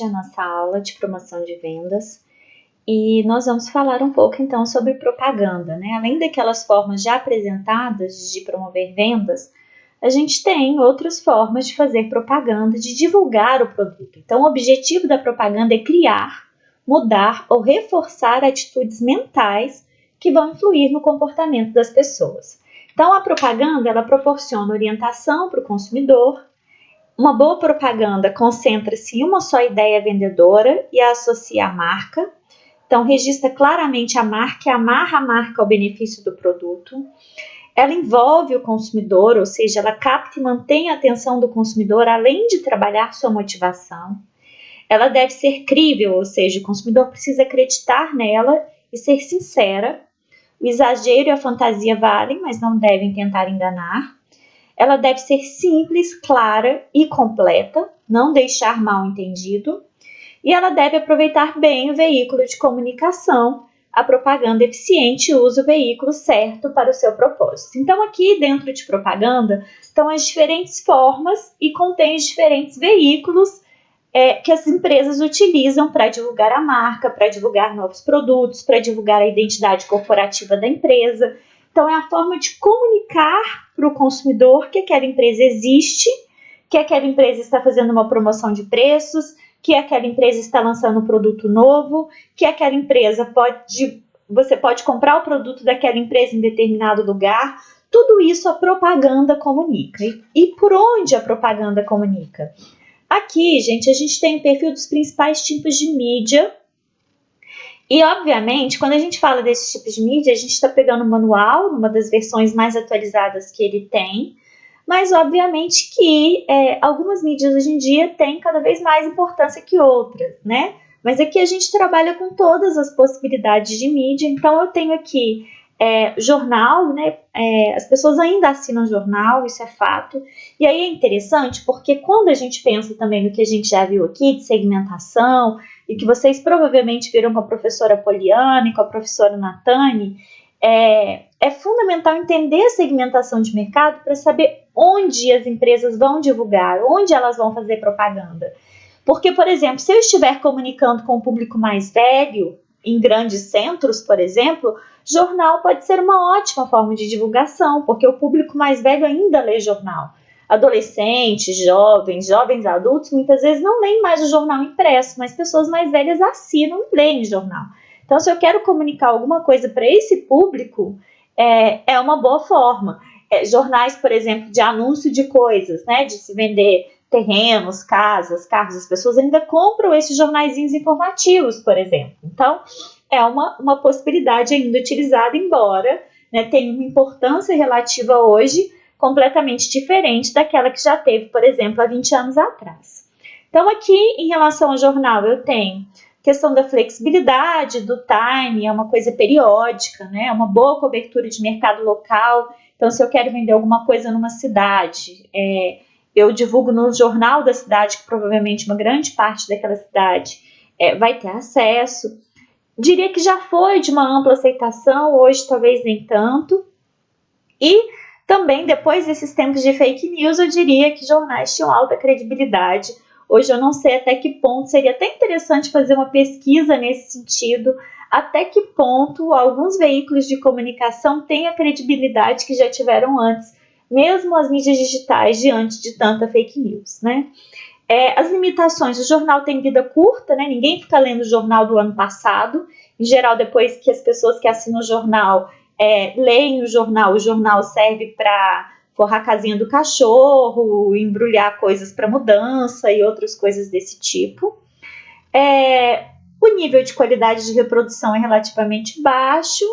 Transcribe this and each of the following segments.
a nossa aula de promoção de vendas e nós vamos falar um pouco então sobre propaganda, né? Além daquelas formas já apresentadas de promover vendas, a gente tem outras formas de fazer propaganda, de divulgar o produto. Então, o objetivo da propaganda é criar, mudar ou reforçar atitudes mentais que vão influir no comportamento das pessoas. Então, a propaganda ela proporciona orientação para o consumidor. Uma boa propaganda concentra-se em uma só ideia vendedora e a associa à marca. Então, registra claramente a marca e amarra a marca ao benefício do produto. Ela envolve o consumidor, ou seja, ela capta e mantém a atenção do consumidor, além de trabalhar sua motivação. Ela deve ser crível, ou seja, o consumidor precisa acreditar nela e ser sincera. O exagero e a fantasia valem, mas não devem tentar enganar. Ela deve ser simples, clara e completa, não deixar mal entendido. E ela deve aproveitar bem o veículo de comunicação. A propaganda eficiente usa o veículo certo para o seu propósito. Então, aqui dentro de propaganda estão as diferentes formas e contém os diferentes veículos que as empresas utilizam para divulgar a marca, para divulgar novos produtos, para divulgar a identidade corporativa da empresa. Então, é a forma de comunicar para o consumidor que aquela empresa existe, que aquela empresa está fazendo uma promoção de preços, que aquela empresa está lançando um produto novo, que aquela empresa você pode comprar o produto daquela empresa em determinado lugar. Tudo isso a propaganda comunica. E por onde a propaganda comunica? Aqui, gente, a gente tem o perfil dos principais tipos de mídia. E, obviamente, quando a gente fala desses tipos de mídia, a gente está pegando o manual, uma das versões mais atualizadas que ele tem, mas, obviamente, que algumas mídias hoje em dia têm cada vez mais importância que outras, né? Mas aqui a gente trabalha com todas as possibilidades de mídia, então eu tenho aqui jornal, né? As pessoas ainda assinam jornal, isso é fato, e aí é interessante porque quando a gente pensa também no que a gente já viu aqui de segmentação, e que vocês provavelmente viram com a professora Poliana e com a professora Natane, é fundamental entender a segmentação de mercado para saber onde as empresas vão divulgar, onde elas vão fazer propaganda. Porque, por exemplo, se eu estiver comunicando com o público mais velho, em grandes centros, por exemplo, jornal pode ser uma ótima forma de divulgação, porque o público mais velho ainda lê jornal. Adolescentes, jovens adultos, muitas vezes não leem mais o jornal impresso, mas pessoas mais velhas assinam e leem jornal. Então, se eu quero comunicar alguma coisa para esse público, é uma boa forma. Jornais, por exemplo, de anúncio de coisas, né, de se vender terrenos, casas, carros, as pessoas ainda compram esses jornaizinhos informativos, por exemplo. Então, é uma possibilidade ainda utilizada, embora tenha uma importância relativa hoje completamente diferente daquela que já teve, por exemplo, há 20 anos atrás. Então, aqui, em relação ao jornal, eu tenho questão da flexibilidade, do time, é uma coisa periódica, né? É uma boa cobertura de mercado local. Então, se eu quero vender alguma coisa numa cidade, eu divulgo no jornal da cidade, que provavelmente uma grande parte daquela cidade vai ter acesso. Diria que já foi de uma ampla aceitação, hoje talvez nem tanto. E também, depois desses tempos de fake news, eu diria que jornais tinham alta credibilidade. Hoje eu não sei até que ponto, seria até interessante fazer uma pesquisa nesse sentido, até que ponto alguns veículos de comunicação têm a credibilidade que já tiveram antes, mesmo as mídias digitais, diante de tanta fake news, né? As limitações, o jornal tem vida curta, né? Ninguém fica lendo o jornal do ano passado. Em geral, depois que as pessoas que assinam o jornal leem o jornal serve para forrar a casinha do cachorro, embrulhar coisas para mudança e outras coisas desse tipo. O nível de qualidade de reprodução é relativamente baixo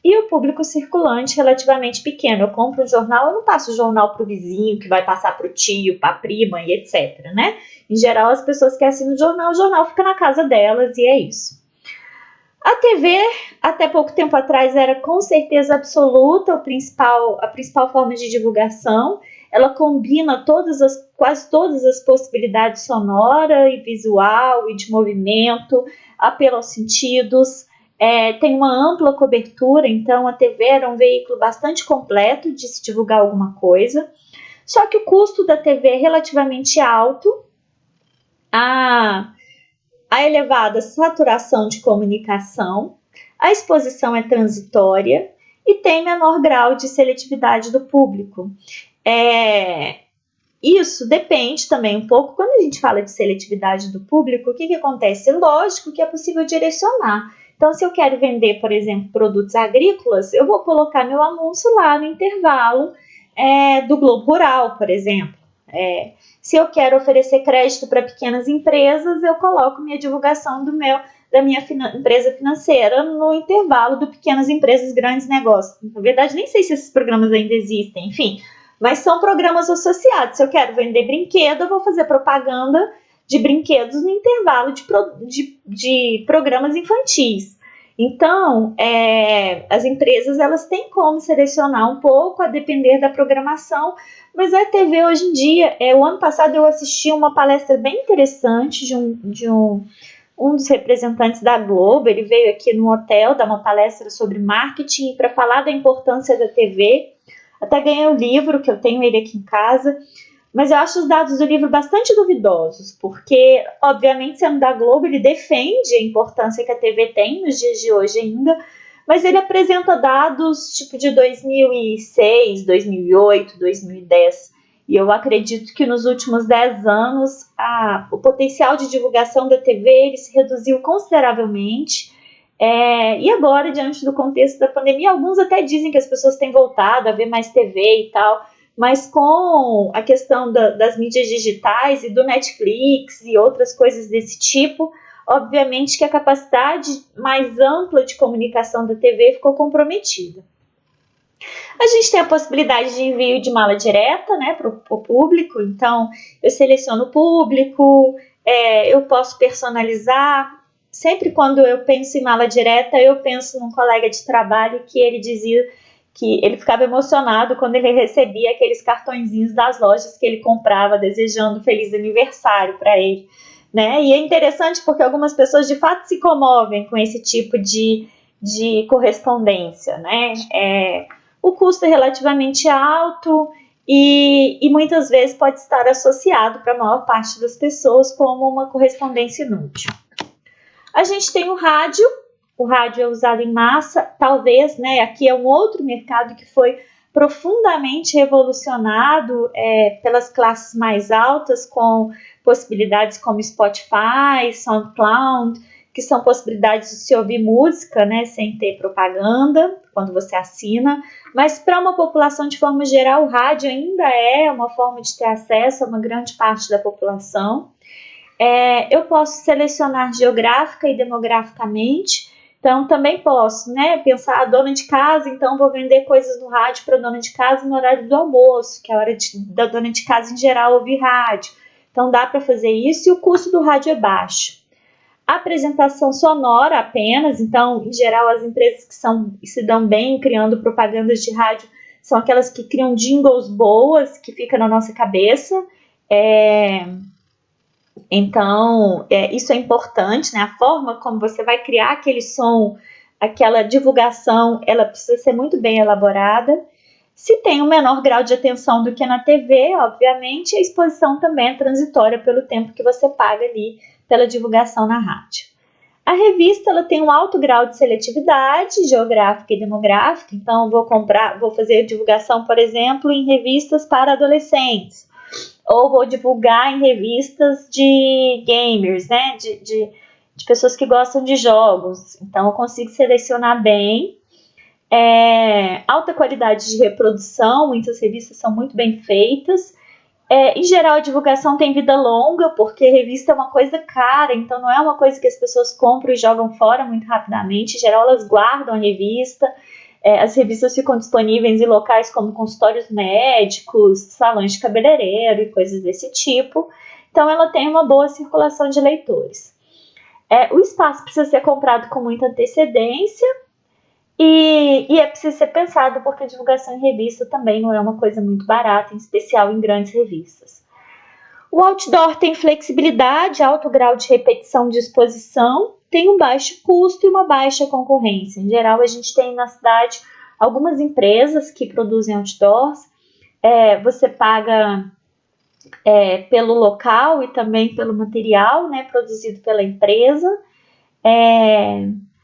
e o público circulante relativamente pequeno. Eu compro um jornal, eu não passo o jornal para o vizinho, que vai passar para o tio, para a prima e etc, né? Em geral, as pessoas que assinam o jornal fica na casa delas e é isso. A TV, até pouco tempo atrás, era com certeza absoluta a principal forma de divulgação. Ela combina quase todas as possibilidades sonora e visual e de movimento, apelo aos sentidos. Tem uma ampla cobertura, então a TV era um veículo bastante completo de se divulgar alguma coisa. Só que o custo da TV é relativamente alto. a elevada saturação de comunicação, a exposição é transitória e tem menor grau de seletividade do público. Isso depende também um pouco, quando a gente fala de seletividade do público, o que acontece? Lógico que é possível direcionar. Então, se eu quero vender, por exemplo, produtos agrícolas, eu vou colocar meu anúncio lá no intervalo do Globo Rural, por exemplo. Se eu quero oferecer crédito para pequenas empresas, eu coloco minha divulgação da minha empresa financeira no intervalo do Pequenas Empresas, Grandes Negócios. Na verdade, nem sei se esses programas ainda existem, enfim, mas são programas associados. Se eu quero vender brinquedo, eu vou fazer propaganda de brinquedos no intervalo de programas infantis. Então, as empresas elas têm como selecionar um pouco a depender da programação, mas a TV hoje em dia, o ano passado eu assisti uma palestra bem interessante de um dos representantes da Globo. Ele veio aqui no hotel dar uma palestra sobre marketing para falar da importância da TV. Até ganhei um livro, que eu tenho ele aqui em casa, mas eu acho os dados do livro bastante duvidosos, porque, obviamente, sendo da Globo, ele defende a importância que a TV tem nos dias de hoje ainda, mas ele apresenta dados tipo de 2006, 2008, 2010, e eu acredito que nos últimos 10 anos o potencial de divulgação da TV ele se reduziu consideravelmente. E agora, diante do contexto da pandemia, alguns até dizem que as pessoas têm voltado a ver mais TV e tal, mas com a questão das mídias digitais e do Netflix e outras coisas desse tipo, obviamente que a capacidade mais ampla de comunicação da TV ficou comprometida. A gente tem a possibilidade de envio de mala direta, né, para o público. Então, eu seleciono o público, eu posso personalizar. Sempre quando eu penso em mala direta, eu penso num colega de trabalho que ele dizia que ele ficava emocionado quando ele recebia aqueles cartõezinhos das lojas que ele comprava, desejando feliz aniversário para ele, né? E é interessante porque algumas pessoas de fato se comovem com esse tipo de correspondência, né? O custo é relativamente alto e muitas vezes pode estar associado para a maior parte das pessoas como uma correspondência inútil. A gente tem o rádio é usado em massa, talvez, né? Aqui é um outro mercado que foi profundamente revolucionado pelas classes mais altas, com possibilidades como Spotify, SoundCloud, que são possibilidades de se ouvir música, né, sem ter propaganda, quando você assina, mas para uma população de forma geral, o rádio ainda é uma forma de ter acesso a uma grande parte da população. Eu posso selecionar geográfica e demograficamente, então também posso, né, pensar a dona de casa, então vou vender coisas no rádio para a dona de casa no horário do almoço, que é a hora da dona de casa em geral ouvir rádio. Então dá para fazer isso e o custo do rádio é baixo. A apresentação sonora apenas, então em geral as empresas que se dão bem criando propagandas de rádio são aquelas que criam jingles boas, que ficam na nossa cabeça. Então, isso é importante, né? A forma como você vai criar aquele som, aquela divulgação, ela precisa ser muito bem elaborada. Se tem um menor grau de atenção do que na TV, obviamente, a exposição também é transitória pelo tempo que você paga ali pela divulgação na rádio. A revista ela tem um alto grau de seletividade geográfica e demográfica, então vou fazer divulgação, por exemplo, em revistas para adolescentes, ou vou divulgar em revistas de gamers, né, de pessoas que gostam de jogos. Então eu consigo selecionar bem. Alta qualidade de reprodução, muitas revistas são muito bem feitas. Em geral, a divulgação tem vida longa, porque revista é uma coisa cara, então não é uma coisa que as pessoas compram e jogam fora muito rapidamente. Em geral, elas guardam a revista. As revistas ficam disponíveis em locais como consultórios médicos, salões de cabeleireiro e coisas desse tipo. Então, ela tem uma boa circulação de leitores. O espaço precisa ser comprado com muita antecedência. E é preciso ser pensado, porque a divulgação em revista também não é uma coisa muito barata, em especial em grandes revistas. O outdoor tem flexibilidade, alto grau de repetição de exposição, tem um baixo custo e uma baixa concorrência. Em geral, a gente tem na cidade algumas empresas que produzem outdoors. Você paga pelo local e também pelo material, né, produzido pela empresa.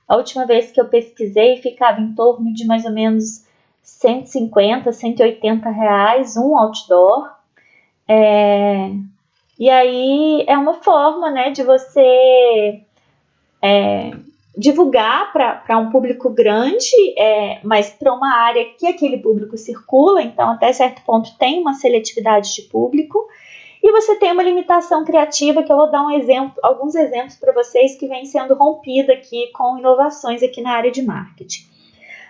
A última vez que eu pesquisei ficava em torno de mais ou menos 150, 180 reais um outdoor. E aí é uma forma, né, de você divulgar para um público grande, mas para uma área que aquele público circula, então até certo ponto tem uma seletividade de público. E você tem uma limitação criativa que eu vou dar alguns exemplos para vocês que vem sendo rompida aqui com inovações aqui na área de marketing.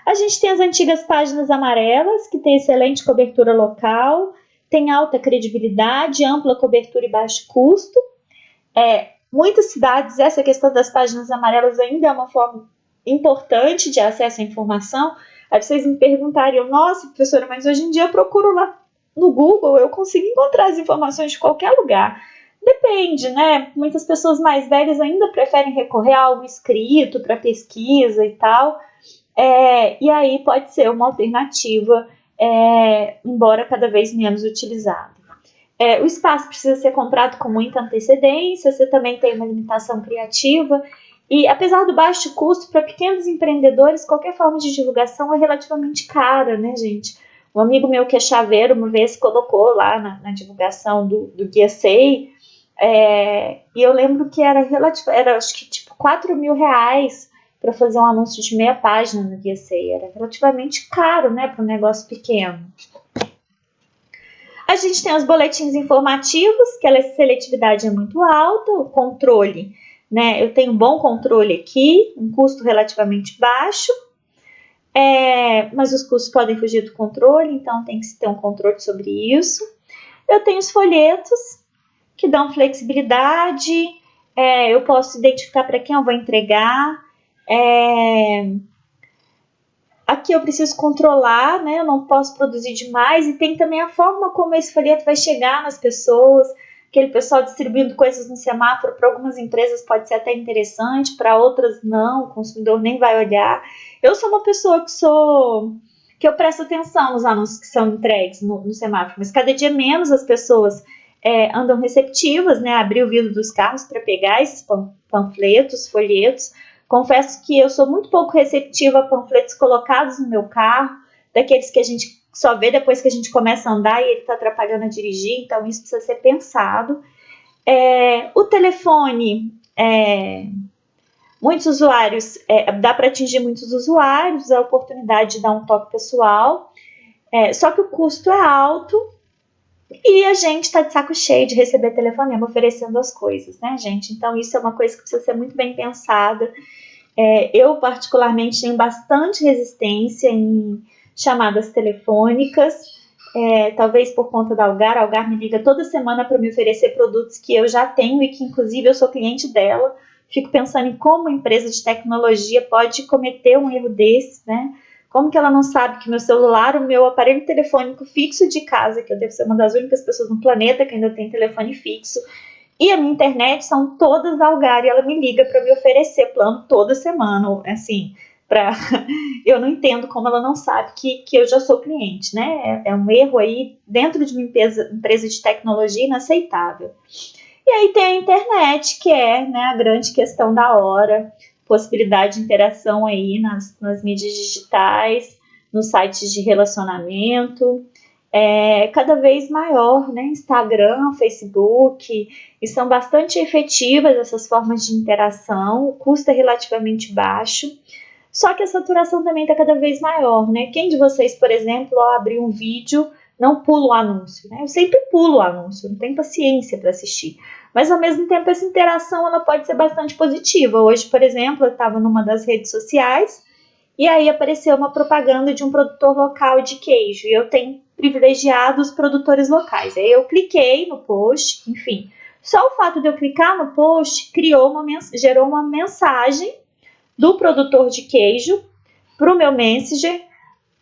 A gente tem as antigas páginas amarelas, que tem excelente cobertura local, tem alta credibilidade, ampla cobertura e baixo custo. Muitas cidades, essa questão das páginas amarelas ainda é uma forma importante de acesso à informação. Aí vocês me perguntariam, nossa, professora, mas hoje em dia eu procuro lá no Google, eu consigo encontrar as informações de qualquer lugar. Depende, né? Muitas pessoas mais velhas ainda preferem recorrer a algo escrito para pesquisa e tal. E aí pode ser uma alternativa, embora cada vez menos utilizada. O espaço precisa ser comprado com muita antecedência, você também tem uma limitação criativa. E apesar do baixo custo, para pequenos empreendedores, qualquer forma de divulgação é relativamente cara, né, gente? Um amigo meu que é chaveiro, uma vez colocou lá na divulgação do Guia Sei, e eu lembro que era acho que tipo 4 mil reais para fazer um anúncio de meia página no Guia Sei. Era relativamente caro, né, para um negócio pequeno. A gente tem os boletins informativos, que a seletividade é muito alta, o controle, né? Eu tenho um bom controle aqui, um custo relativamente baixo, mas os custos podem fugir do controle, então tem que se ter um controle sobre isso. Eu tenho os folhetos, que dão flexibilidade, eu posso identificar para quem eu vou entregar. Aqui eu preciso controlar, né? Eu não posso produzir demais. E tem também a forma como esse folheto vai chegar nas pessoas. Aquele pessoal distribuindo coisas no semáforo, para algumas empresas pode ser até interessante, para outras não, o consumidor nem vai olhar. Eu sou uma pessoa que eu presto atenção nos anúncios que são entregues no semáforo, mas cada dia menos as pessoas andam receptivas, né? Abrir o vidro dos carros para pegar esses panfletos, folhetos. Confesso que eu sou muito pouco receptiva a panfletos colocados no meu carro, daqueles que a gente só vê depois que a gente começa a andar e ele está atrapalhando a dirigir, então isso precisa ser pensado. O telefone, muitos usuários, dá para atingir muitos usuários, a oportunidade de dar um toque pessoal, só que o custo é alto e a gente está de saco cheio de receber telefonema oferecendo as coisas, né, gente? Então isso é uma coisa que precisa ser muito bem pensada. Eu, particularmente, tenho bastante resistência em chamadas telefônicas, talvez por conta da Algar. A Algar me liga toda semana para me oferecer produtos que eu já tenho e que, inclusive, eu sou cliente dela. Fico pensando em como a empresa de tecnologia pode cometer um erro desse, né? Como que ela não sabe que meu celular, o meu aparelho telefônico fixo de casa, que eu devo ser uma das únicas pessoas no planeta que ainda tem telefone fixo, e a minha internet são todas da Algar e ela me liga para me oferecer plano toda semana, assim, eu não entendo como ela não sabe que eu já sou cliente, né? É um erro aí dentro de uma empresa de tecnologia inaceitável. E aí tem a internet, que é, né, a grande questão da hora, possibilidade de interação aí nas mídias digitais, nos sites de relacionamento, cada vez maior, né? Instagram, Facebook, e são bastante efetivas essas formas de interação, o custo é relativamente baixo, só que a saturação também está cada vez maior, né? Quem de vocês, por exemplo, ao abrir um vídeo, não pula o anúncio, né? Eu sempre pulo o anúncio, não tenho paciência para assistir. Mas, ao mesmo tempo, essa interação ela pode ser bastante positiva. Hoje, por exemplo, eu estava numa das redes sociais e aí apareceu uma propaganda de um produtor local de queijo. E eu tenho privilegiado os produtores locais. Aí eu cliquei no post, enfim. Só o fato de eu clicar no post gerou uma mensagem do produtor de queijo para o meu Messenger,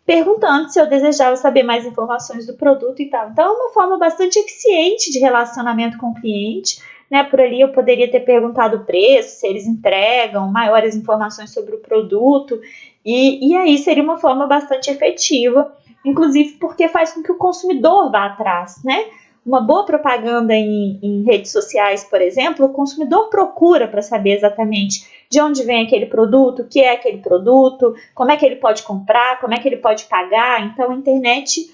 perguntando se eu desejava saber mais informações do produto e tal. Então, é uma forma bastante eficiente de relacionamento com o cliente, né? Por ali eu poderia ter perguntado o preço, se eles entregam, maiores informações sobre o produto, e aí seria uma forma bastante efetiva, inclusive porque faz com que o consumidor vá atrás, né? uma boa propaganda em redes sociais, por exemplo, o consumidor procura para saber exatamente de onde vem aquele produto, o que é aquele produto, como é que ele pode comprar, como é que ele pode pagar. Então, a internet,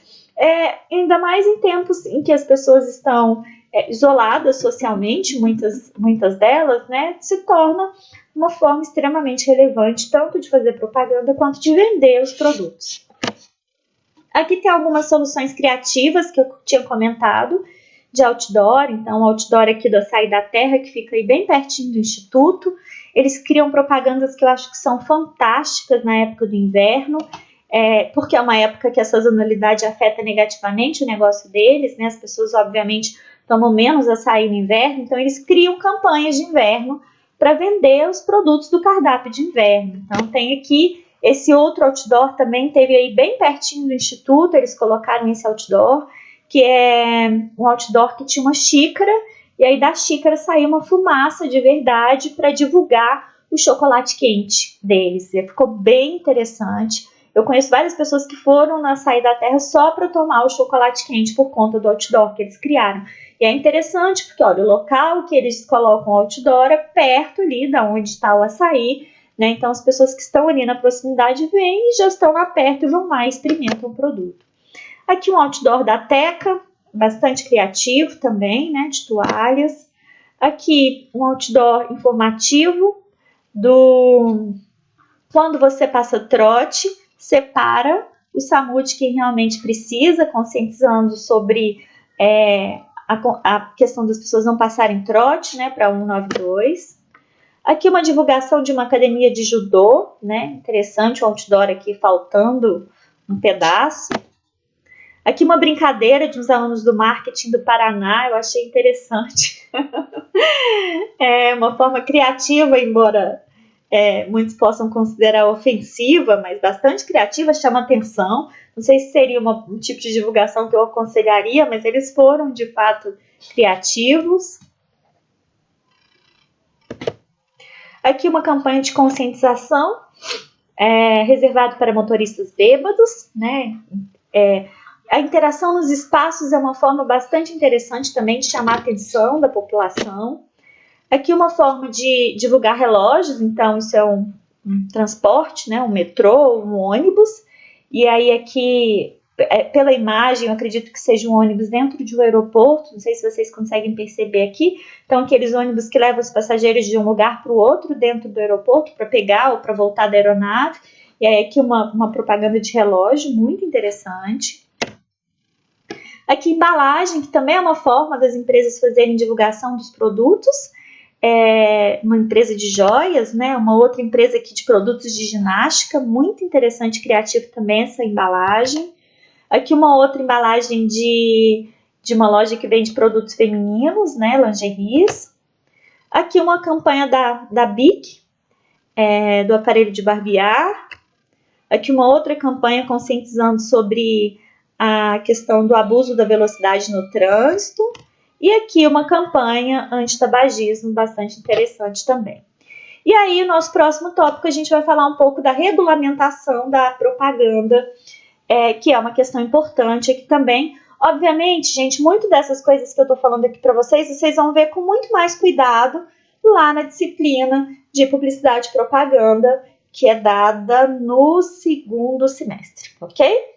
ainda mais em tempos em que as pessoas estão isoladas socialmente, muitas delas, né, se torna uma forma extremamente relevante, tanto de fazer propaganda quanto de vender os produtos. Aqui tem algumas soluções criativas que eu tinha comentado, de outdoor. Então, o outdoor aqui do Açaí da Terra, que fica aí bem pertinho do Instituto. Eles criam propagandas que eu acho que são fantásticas na época do inverno, porque é uma época que a sazonalidade afeta negativamente o negócio deles, né? As pessoas, obviamente, tomam menos açaí no inverno, então eles criam campanhas de inverno para vender os produtos do cardápio de inverno. Então, tem aqui esse outro outdoor também, teve aí bem pertinho do Instituto, eles colocaram esse outdoor, que é um outdoor que tinha uma xícara, e aí da xícara saiu uma fumaça de verdade para divulgar o chocolate quente deles. E ficou bem interessante. Eu conheço várias pessoas que foram na Açaí da Terra só para tomar o chocolate quente por conta do outdoor que eles criaram. E é interessante porque, olha, o local que eles colocam o outdoor é perto ali da onde está o açaí, né? Então, as pessoas que estão ali na proximidade vêm e já estão lá perto e vão lá e experimentam o produto. Aqui um outdoor da Teca, bastante criativo também, né, de toalhas. Aqui um outdoor informativo do quando você passa trote, separa o SAMU de quem realmente precisa, conscientizando sobre a questão das pessoas não passarem trote, né, para 192. Aqui uma divulgação de uma academia de judô, né, interessante, o outdoor aqui faltando um pedaço. Aqui uma brincadeira de uns alunos do marketing do Paraná, eu achei interessante. É uma forma criativa, embora muitos possam considerar ofensiva, mas bastante criativa, chama atenção. Não sei se seria um tipo de divulgação que eu aconselharia, mas eles foram, de fato, criativos. Aqui uma campanha de conscientização, reservado para motoristas bêbados, né? A interação nos espaços é uma forma bastante interessante também de chamar a atenção da população. Aqui uma forma de divulgar relógios, então isso é um transporte, né, um metrô, um ônibus, e aí aqui, pela imagem, eu acredito que seja um ônibus dentro de um aeroporto, não sei se vocês conseguem perceber aqui, então aqueles ônibus que levam os passageiros de um lugar para o outro dentro do aeroporto, para pegar ou para voltar da aeronave, e aí aqui uma propaganda de relógio, muito interessante. Aqui embalagem, que também é uma forma das empresas fazerem divulgação dos produtos, uma empresa de joias, né? Uma outra empresa aqui de produtos de ginástica, muito interessante e criativo também essa embalagem. Aqui uma outra embalagem de uma loja que vende produtos femininos, né? Lingeries. Aqui uma campanha da BIC, do aparelho de barbear. Aqui uma outra campanha conscientizando sobre a questão do abuso da velocidade no trânsito. E aqui uma campanha anti-tabagismo bastante interessante também. E aí, no nosso próximo tópico, a gente vai falar um pouco da regulamentação da propaganda, que é uma questão importante aqui também. Obviamente, gente, muito dessas coisas que eu estou falando aqui para vocês vão ver com muito mais cuidado lá na disciplina de publicidade e propaganda, que é dada no segundo semestre, ok?